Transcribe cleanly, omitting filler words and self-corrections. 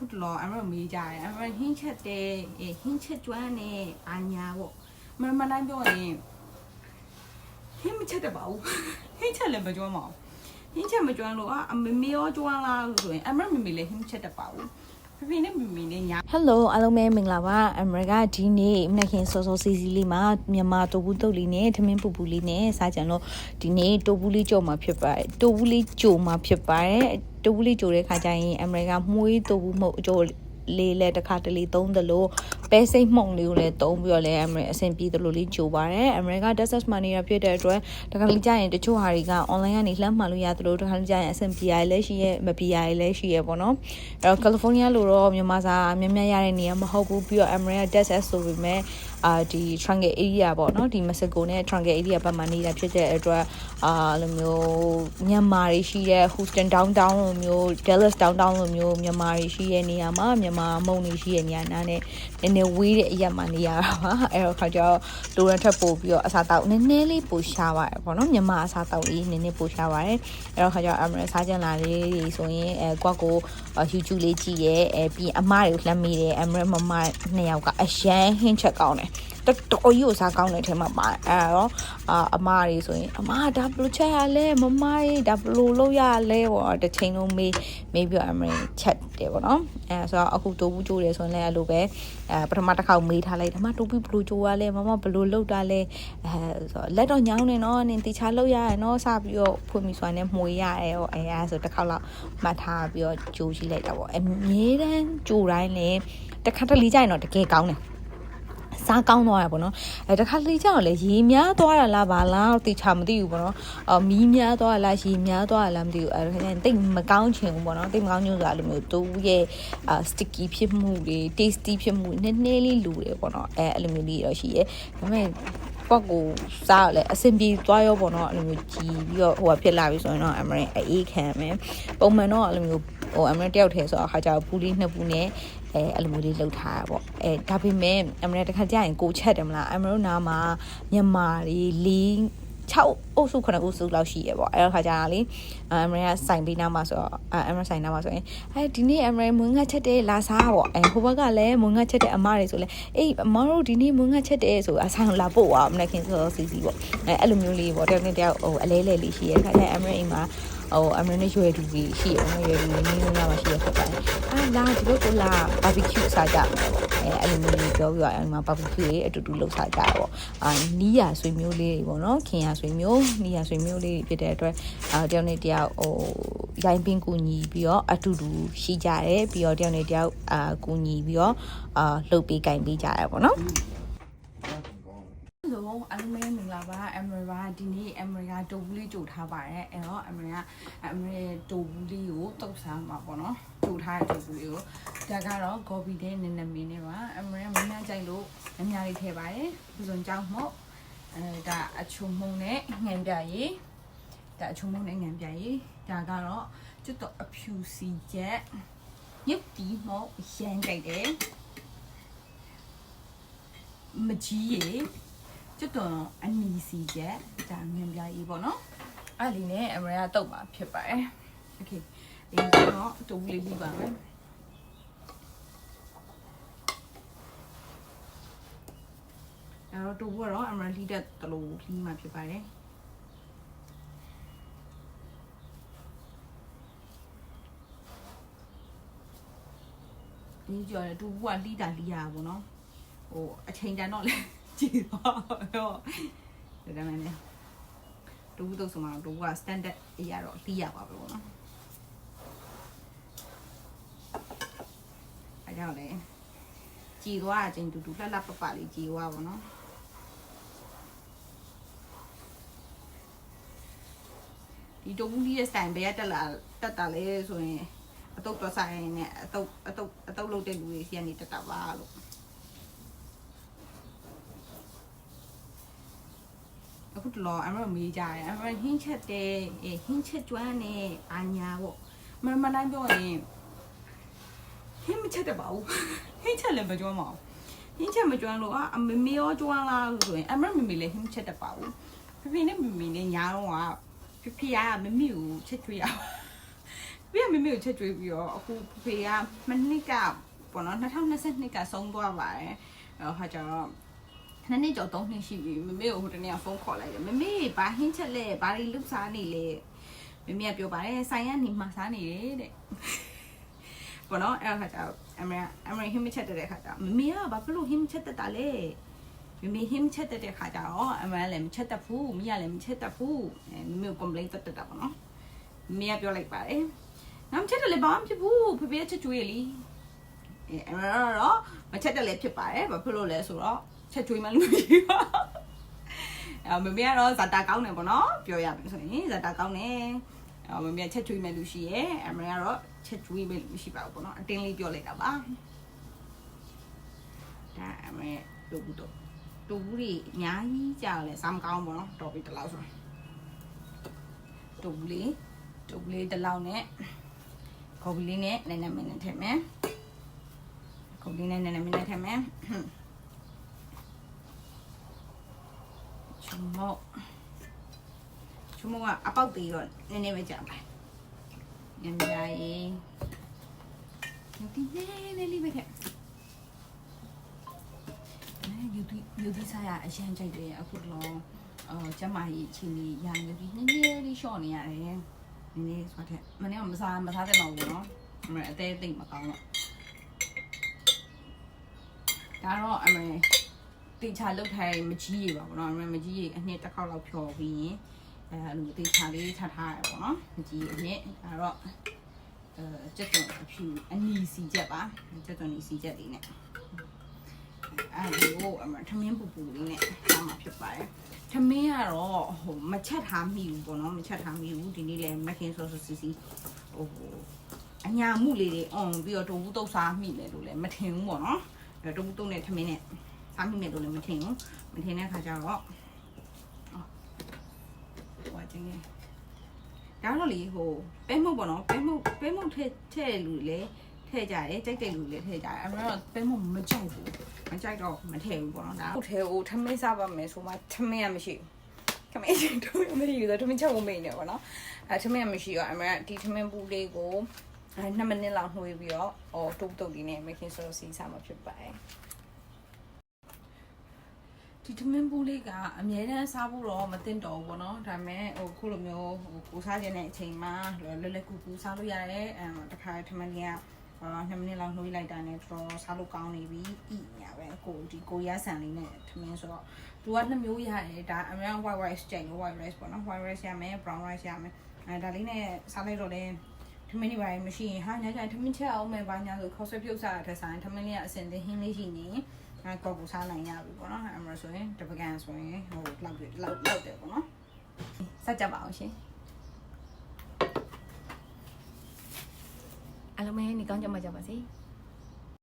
အခုတလောအမမေးကြတယ်အမဟင်းချက်တဲ့ဟင်းချက်ကျွမ်းနဲ့အာညာပေါ့မတိုင်းပြောရင်ဟင်းမချက်တပါဘူးဟင်းချက်လည်းမကျွမ်းပါဘူးဟင်းချက်မကျွမ်းလို့အမေရောကျွမ်းလားလို့ဆိုရင်အမမေလည်းဟင်းချက်တပါဘူးဖေနဲ့မမေနဲ့ညာ Hello အားလုံးပဲမင်္ဂလာပါအမေရိကဒီနေ့မနက်ခင်းစောစောစီစီလေးမှာမြန်မာတိုဘူးတုတ်လေးနဲ့ထမင်းပူပူလေးနဲ့စားကြံလို့ဒီနေ့တိုဘူးလေးကြိုမှာဖြစ်ပါတယ်တိုဘူးလေးကြိုမှာဖြစ်ပါတယ်တိုဘူးလေးကြိုတဲ့ခါကျရင်အမေရိကမှုေးတိုဘူးမဟုတ်အကျိုးလေးလဲတစ်ခါတလေသုံးတယ်လို့ပဲစိတ်မှုန်လေးကိုလည်းသုံးပြီးတော့လည်းအမေအဆင်ပြေတယ်လို့လေးကြိုပါတယ်အမေရိက Texas မှာနေတာဖြစ်တဲ့အတွက်တခါလေကြာရင်တချို့ဟာတွေက online ကနေလှမ်းမှန်လို့ရတယ်လို့တခါလေကြာရင်အဆင်ပြေရလည်းရှိရဲ့မပြေရလည်းရှိရဲ့ပေါ့နော်အဲ့တော့ California လို့တော့မြန်မာစာများများရတဲ့နေရာမဟုတ်ဘူးပြီးတော့ America Texas ဆိုပေမဲ့ဒီ Triangle area ပေါ့နော်ဒီ Mexico နဲ့ Triangle area ဘက်မှာနေတာဖြစ်တဲ့အတွက်လိုမျိုးမြန်မာတွေရှိတဲ့ Houston downtown လိုမျိုး Dallas downtown လိုမျိုးမြန်မာတွေရှိတဲ့နေရာမှာမြန်မာမုံတွေရှိတဲ့နေရာနားနဲ့နည်းနည်းဝေးတဲ့အရက်မှာနေရတာပါအဲ့တော့ခါကျတော့လိုရန်ထပ်ပို့ပြီးတော့အစားတောက်နည်းနည်းလေးပိုရှားပါတယ်ပေါ့နော်မြန်မာအစားတောက်လေးနည်းနည်းပိုရှားပါတယ်အဲ့တော့ခါကျတော့အမရစားကြလာလေးတွေဆိုရင်ကွက်ကို YouTube လေးကြည့်ရဲပြီးအမတွေကိုလှမ်းမိတယ်အမရမမနှစ်ယောက်ကအရန်ဟင်းချက်ကောင်းတယ်တော်တော်ကြီးကိုစားကောင်းတဲ့အထက်မှာပါအဲ့တော့အမတွေဆိုရင်အမဒါဘယ်လိုချက်ရလဲမမရေဒါဘယ်လိုလုပ်ရလဲပေါ့တစ်ချိန်လုံးမေးပြီးအမရချက်တယ်ပေါ့နော်အဲ့ဆိုတော့အခုတိုးဘူးကြိုးတယ်ဆိုရင်လည်းအဲ့လိုပဲပထမတစ်ခေါက်မေးထားလိုက်အမတိုးပြီးဘယ်လိုကြိုးရလဲမမဘယ်လိုလုပ်တာလဲဆိုလက်တော့ညောင်းနေနော်နင်တေချာလုပ်ရရနော်စပြီးတော့ဖွင့်ပြီးဆိုရင်မှွေရတယ်ဟောအဲ့ဆိုတစ်ခေါက်လောက်မှတ်ထားပြီးတော့ကြိုးကြည့်လိုက်တာပေါ့အမြဲတမ်းကြိုးတိုင်းလည်းတစ်ခါတလေကြာရင်တော့တကယ်ကောင်းတယ်စားကောင်းသွားရပေါ့နော်တခါလေကြောက်လေရေများသွားတာလားဗာလားတိချာမသိဘူးပေါ့နော်မီးများသွားလားရေများသွားလားမသိဘူးအဲ့ဒါတိတ်မကောင်းချင်ဘူးပေါ့နော်တိတ်မကောင်းညွှန်ဆိုတာလိုမျိုးတူရဲ့ sticky ဖြစ်မှုတွေ tasty ဖြစ်မှုနည်းနည်းလေးလူတယ်ပေါ့နော်အဲ့လိုမျိုးလေးတော့ရှိရဲဒါပေမဲ့ပေါ့ကိုစားလဲအဆင်ပြေသွားရောပေါ့နော်အဲ့လိုမျိုးကြည်ပြီးတော့ဟိုကဖြစ်လာပြီဆိုရင်တော့အမရင်အေးခံမယ်ပုံမှန်တော့အဲ့လိုမျိုးအမရင်တယောက်တည်းဆိုတော့အခါကျတော့ပူလေးနှစ်ပူနဲ့အဲ့လိုမျိုးလေးလှုပ်ထားတာပေါ့ဒါပေမဲ့အမရတခါကြာရင်ကိုချက်တယ်မလားအမတို့နားမှာမြန်မာတွေ6အုပ်စု9အုပ်စုလောက်ရှိရပေါ့အဲ့တော့ခါကြာတာလေအမရဆိုင်ပေးနားမှာဆိုတော့အမရဆိုင်နားမှာဆိုရင်ဒီနေ့အမရမွေးငတ်ချက်တဲ့လာစားပေါ့ဟိုဘက်ကလည်းမွေးငတ်ချက်တဲ့အမတွေဆိုလဲအေးအမတို့ဒီနေ့မွေးငတ်ချက်တဲ့ဆိုအဆိုင်လာပို့သွားမနေ့ကဆိုစီစီပေါ့အဲ့လိုမျိုးလေးပေါ့တယောက်နဲ့တယောက်အလဲလဲလေးရှိရခါကြာအမရအိမ်မှာအမနဲ့ရွယ်တူကြီးရှိတယ်ရွယ်တူကြီးနင်းလာမှရှိရဖြစ်ပါတယ်လာဒီလိုကိုလာဘာဘီကျူစားကြမယ်ပေါ့အဲ့လိုမျိုးလေးပြောပြီးတော့အဲ့မှာဘာဘီကျူလေးအတူတူလှုပ်စားကြတာပေါ့နီးရဆွေမျိုးလေးတွေပေါ့နော်ခင်ရဆွေမျိုးနီးရဆွေမျိုးလေးတွေဖြစ်တဲ့အတွက်တယောက်နဲ့တယောက်ရိုင်းပင်းကူညီပြီးတော့အတူတူရှိကြတယ်ပြီးတော့တယောက်နဲ့တယောက်ကူညီပြီးတော့လှုပ်ပေးကင်ပေးကြရပေါ့နော်အားလုံးပဲမင်္ဂလာပါအမရဒီနေ့အမရတိုဘူးလေးကြိုထားပါတယ်အဲ့တော့အမရတိုဘူးလေးကိုတုတ်စားမှာပေါ့နော်ကြိုထားတဲ့တိုဘူးလေးကိုဒါကတော့ဂေါ်ဘီတဲ့နည်းနည်းမင်းနဲ့ပါအမရမင်းများကြိုက်လို့အများကြီးထည့်ပါတယ်ပူဇွန်ကြောင်းမို့ဒါအချုံမုံနဲ့ငံပြရည်ဒါအချုံမုံနဲ့ငံပြရည်ဒါကတော့ကျွတ်တော့အဖြူစီချက်ညစ်တီမို့ရမ်းကြိုက်တယ်မကြီးရည်ကျွတ်တော့အနီစီချက်ဒါငံပြရေးပေါ့နော်အဲ့ဒီနဲ့အမရတုတ်မှာဖြစ်ပါတယ်โอเคဒီတော့တူလေးပြီးပါမယ်အဲ့တော့တူကတော့အမရလီတဲ့တလို့လီမှာဖြစ်ပါတယ်ဒီကြော်တူကလီတာလီရပါဘောနော်ဟိုအချိန်တန်တော့လေကြည့်တော့ဒါမှမဟုတ်တူတော့ဆိုမှတူက standard အရာတော့တီးရပါပဲပေါ့နော်အဲကြောင့်လေကြည်သွားအချင်းတူလှလှပပလေးကြည်သွားပါနော်ဒီတူဘူးကြီးရဲ့ style ဘယ်တက်တာလဲဆိုရင်အတုတ်တော့ဆိုင်နဲ့အတုတ်လုပ်တဲ့လူတွေစီကနေတက်တာပါလို့အခုတလောအမမေးကြတယ်အမဟင်းချက်တဲ့ဟင်းချက်ကျွမ်းနဲ့အာညာပေါ့မတိုင်းပြောရင်ဟင်းမချက်တပါဘူးဟင်းချက်လည်းမကျွမ်းပါဘူးဟင်းချက်မကျွမ်းလို့အမေရောကျွမ်းလားလို့ဆိုရင်အမမေလည်းဟင်းချက်တပါဘူးဖေနဲ့မေနဲ့ညာတော့ကဖေကမမေကိုချက်ကျွေးရ ပြီးမမေကိုချက်ကျွေးပြီးတော့အခုဖေကမနှစ်ကပေါ့နော်2022ကဆုံးသွားပါတယ်အဲ့ဟာကျတော့နှစ်နှစ်ကျော်3နှစ်ရှိပြီမမေကိုဟိုတနေ့ကဖုန်းခေါ်လိုက်တယ်မမေဘာဟင်းချက်လဲဘာတွေလုပ်စားနေလဲမမေကပြောပါတယ်ဆိုင်ကနေမှစားနေတယ်တဲ့ပေါ့နော်အဲ့ခါကျတော့အမေဟင်းမချက်တဲ့ခါကျမမေကဘာဖြစ်လို့ဟင်းမချက်တတ်တာလဲမမေဟင်းမချက်တဲ့ခါကျတော့အမေလည်းမချက်တတ်ဘူးမီးကလည်းမချက်တတ်ဘူးမမေကို complain တက်တာပေါ့နော်မမေကပြောလိုက်ပါတယ်ငါမချက်တယ်လေဘာမှဖြစ်ဘူးဖေဖေချက်ကျွေးလေအမေတော့မချက်တယ်လေဖြစ်ပါတယ်ဘာဖြစ်လို့လဲဆိုတော့ချက်ကျွေးမှလို့မရှိပါမမေကတော့ဇာတာကောင်းတယ်ပေါ့နော်ပြောရမယ်ဆိုရင်ဇာတာကောင်းတယ်မမေကချက်ကျွေးမယ်လို့ရှိရဲအမေကတော့ချက်ကျွေးမယ်လို့မရှိပါဘူးပေါ့နော်အတင်းလေးပြောလိုက်တာပါဒါအမေတို့ဘူးတွေအများကြီးကြာလဲစားမကောင်းပေါ့နော်တော်ပြီတလောက်ဆိုတို့ဘူးလေးတလောက်နဲ့ခေါ်ပြီးလေးနဲ့နည်းနည်းမင်းနဲ့ထည့်မယ်ခေါ်ပြီးနဲ့နည်းနည်းမင်းနဲ့ထည့်မယ်ချုံမောကအပေါက်သေးတော့နည်းနည်းပဲကြာပါညံကြရေးဒီနည်းနည်းလေးပဲထည့်ယူဒီစားရအရန်ကြိုက်တယ်အခုတော့ကျမကြီးချင်းလေးရယူဒီနည်းနည်းလေးရှော့နေရတယ်နည်းနည်းဆိုတဲ့မနေ့ကမစားတဲ့တော့ဘူးနော်အသေးသိမ့်မကောင်းတော့ဒါတော့အမေတေချာလုတ်ထိုင်မကြီးရပါဘူးနော်အမေမကြီးရအနှစ်တစ်ခေါက်လောက်ဖြော်ပြီးရင်အဲ့လိုတေချာလေးထားထားရပါတော့မကြီးအနှစ်ဒါတော့ကျက်သွန်အဖြူအနီစီချက်ပါကျက်သွန်နီစီချက်လေးနဲ့အဲ့ဒီကိုအမေထမင်းပူလေးနဲ့ထားမှာဖြစ်ပါတယ်ထမင်းကတော့ဟိုမချက်ထားမိဘူးပေါ့နော်မချက်ထားမိဘူးဒီနေ့လည်းမခင်ဆော့ဆော့စီဟိုအညာမှုလေးတွေအွန်ပြီးတော့တူဘူးတုတ်စားမိတယ်လို့လည်းမထင်ဘူးပေါ့နော်တူဘူးတုတ်နဲ့ထမင်းနဲ့စားမိမယ်လို့လည်းမထင်ဘူးမထင်တဲ့ခါကျတော့ဟိုချင်းဒါတော့လေဟိုပဲမှုတ်ပေါ့နော်ပဲမှုတ်ထည့်လူလေထည့်ကြတယ်ကြိုက်တဲ့လူလေထည့်ကြတယ်အမှန်တော့ပဲမှုတ်မကြိုက်ဘူးမကြိုက်တော့မထည့်ဘူးပေါ့နော်ဒါဟုတ်တယ်ဟိုထမင်းစားပါမယ်ဆိုမှထမင်းကမရှိဘူးထမင်းချင်းတို့မရှိဘူးဆိုထမင်းချက်ကိုမိနေပေါ့နော်ထမင်းကမရှိတော့အမှန်ဒီထမင်းပူလေးကို2မိနစ်လောက်နှွေးပြီးတော့တုတ်လေးနဲ့မခင်ဆိုစီစားမှာဖြစ်ပါတယ်ဒီထမင်းပူလေးကအများတန်းစားဖို့တော့မတင်တော့ဘူးပေါ့နော်ဒါပေမဲ့ဟိုခုလိုမျိုးဟိုကိုစားခြင်းတဲ့အချိန်မှာလွယ်ကူစားလို့ရတယ်တခါထမင်းလေးက2မိနစ်လောက်နှွေးလိုက်တာနဲ့တော့စားလို့ကောင်းနေပြီဤညာပဲကိုရီးယားဆန်လေးနဲ့ထမင်းဆိုတော့သူက2မျိုးရတယ်ဒါအများ white rice ကြိုက်လို့ white rice ပေါ့နော် white rice ရမယ် brown rice ရမယ်ဒါလေးနဲ့စားလိုက်တော့လဲထမင်းတွေပါမရှိရင်ဟာညကျထမင်းချက်အောင်မယ်ဘာညာဆိုခေါက်ဆွဲပြုတ်စားတဲ့ဆိုင်ထမင်းလေးကအစင်သေးဟင်းလေးရှိနေကောက်ကိုစားနိုင်ရပြီပေါ့နော်အဲ့မှာဆိုရင်တပကံဆိုရင်ဟိုလောက်တယ်ပေါ့နော်စကြပါအောင်ရှင်အားလုံးပဲနေကောင်းကြမှာကြပါစေ